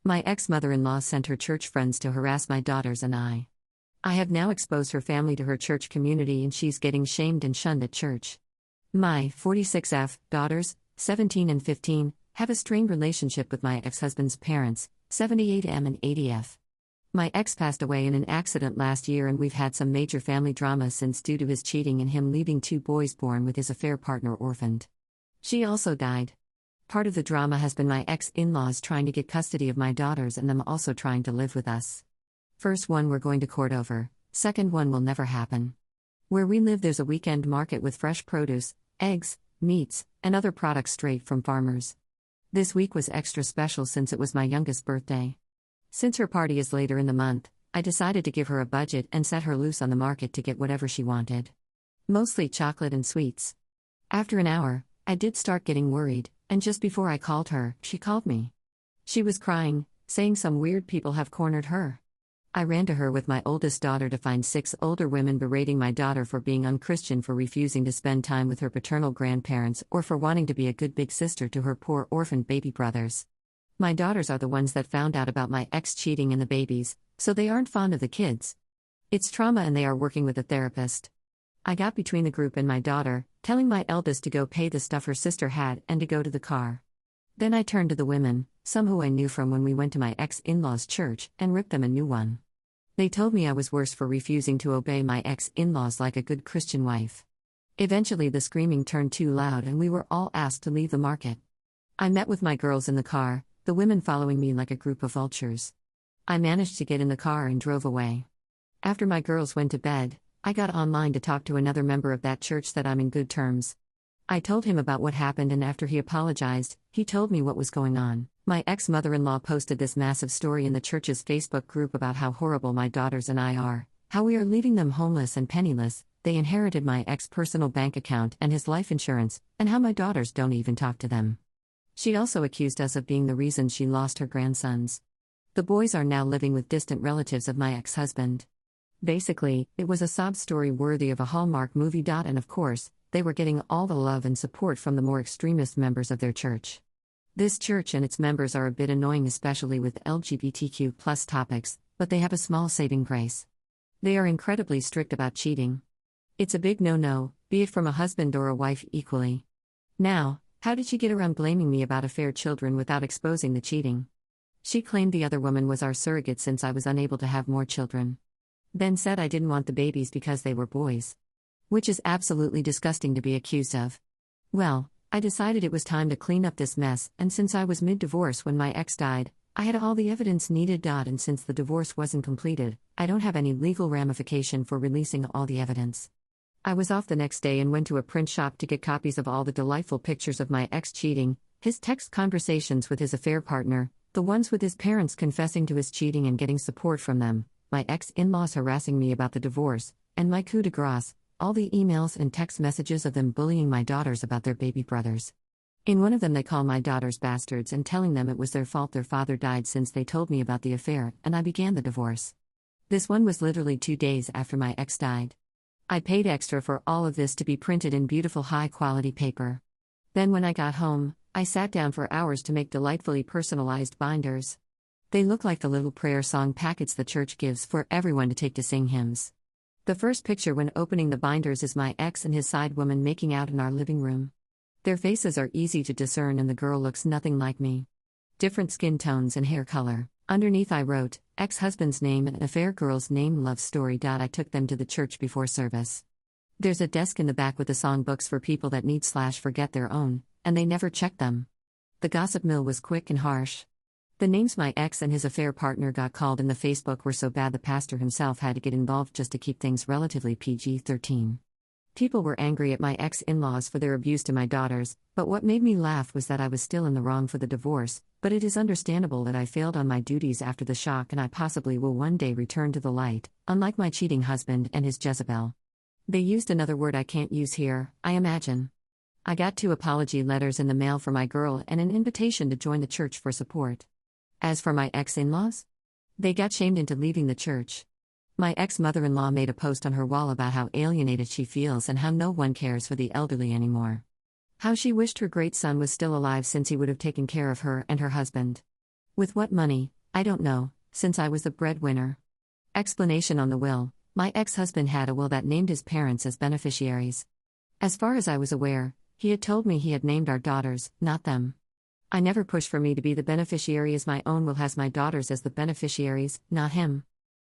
My ex-mother-in-law sent her church friends to harass my daughters and I. I have now exposed her family to her church community and she's getting shamed and shunned at church. My 46F daughters, 17 and 15, have a strained relationship with my ex-husband's parents, 78M and 80F. My ex passed away in an accident last year and we've had some major family drama since due to his cheating and him leaving 2 boys born with his affair partner orphaned. She also died. Part of the drama has been my ex-in-laws trying to get custody of my daughters and them also trying to live with us. First one we're going to court over, second one will never happen. Where we live there's a weekend market with fresh produce, eggs, meats, and other products straight from farmers. This week was extra special since it was my youngest birthday. Since her party is later in the month, I decided to give her a budget and set her loose on the market to get whatever she wanted. Mostly chocolate and sweets. After an hour, I did start getting worried, and just before I called her, she called me. She was crying, saying some weird people have cornered her. I ran to her with my oldest daughter to find 6 older women berating my daughter for being unchristian, for refusing to spend time with her paternal grandparents, or for wanting to be a good big sister to her poor orphaned baby brothers. My daughters are the ones that found out about my ex cheating and the babies, so they aren't fond of the kids. It's trauma and they are working with a therapist. I got between the group and my daughter, telling my eldest to go pay the stuff her sister had and to go to the car. Then I turned to the women, some who I knew from when we went to my ex-in-law's church, and ripped them a new one. They told me I was worse for refusing to obey my ex-in-laws like a good Christian wife. Eventually the screaming turned too loud and we were all asked to leave the market. I met with my girls in the car, the women following me like a group of vultures. I managed to get in the car and drove away. After my girls went to bed, I got online to talk to another member of that church that I'm in good terms. I told him about what happened and after he apologized, he told me what was going on. My ex-mother-in-law posted this massive story in the church's Facebook group about how horrible my daughters and I are, how we are leaving them homeless and penniless, they inherited my ex personal bank account and his life insurance, and how my daughters don't even talk to them. She also accused us of being the reason she lost her grandsons. The boys are now living with distant relatives of my ex-husband. Basically, it was a sob story worthy of a Hallmark movie. And of course, they were getting all the love and support from the more extremist members of their church. This church and its members are a bit annoying, especially with LGBTQ+ topics, but they have a small saving grace. They are incredibly strict about cheating. It's a big no-no, be it from a husband or a wife equally. Now, how did she get around blaming me about affair children without exposing the cheating? She claimed the other woman was our surrogate since I was unable to have more children. Then said I didn't want the babies because they were boys. Which is absolutely disgusting to be accused of. Well, I decided it was time to clean up this mess, and since I was mid-divorce when my ex died, I had all the evidence needed. And since the divorce wasn't completed, I don't have any legal ramification for releasing all the evidence. I was off the next day and went to a print shop to get copies of all the delightful pictures of my ex cheating, his text conversations with his affair partner, the ones with his parents confessing to his cheating and getting support from them, my ex-in-laws harassing me about the divorce, and my coup de grace, all the emails and text messages of them bullying my daughters about their baby brothers. In one of them they call my daughters bastards and telling them it was their fault their father died since they told me about the affair and I began the divorce. This one was literally 2 days after my ex died. I paid extra for all of this to be printed in beautiful high-quality paper. Then when I got home, I sat down for hours to make delightfully personalized binders. They look like the little prayer song packets the church gives for everyone to take to sing hymns. The first picture when opening the binders is my ex and his side woman making out in our living room. Their faces are easy to discern and the girl looks nothing like me. Different skin tones and hair color. Underneath I wrote, ex-husband's name and affair girl's name, love story. I took them to the church before service. There's a desk in the back with the songbooks for people that need/forget their own, and they never checked them. The gossip mill was quick and harsh. The names my ex and his affair partner got called in the Facebook were so bad the pastor himself had to get involved just to keep things relatively PG-13. People were angry at my ex-in-laws for their abuse to my daughters, but what made me laugh was that I was still in the wrong for the divorce, but it is understandable that I failed on my duties after the shock and I possibly will one day return to the light, unlike my cheating husband and his Jezebel. They used another word I can't use here, I imagine. I got 2 apology letters in the mail for my girl and an invitation to join the church for support. As for my ex-in-laws, they got shamed into leaving the church. My ex-mother-in-law made a post on her wall about how alienated she feels and how no one cares for the elderly anymore. How she wished her great son was still alive since he would have taken care of her and her husband. With what money, I don't know, since I was the breadwinner. Explanation on the will: my ex-husband had a will that named his parents as beneficiaries. As far as I was aware, he had told me he had named our daughters, not them. I never pushed for me to be the beneficiary, as my own will has my daughters as the beneficiaries, not him.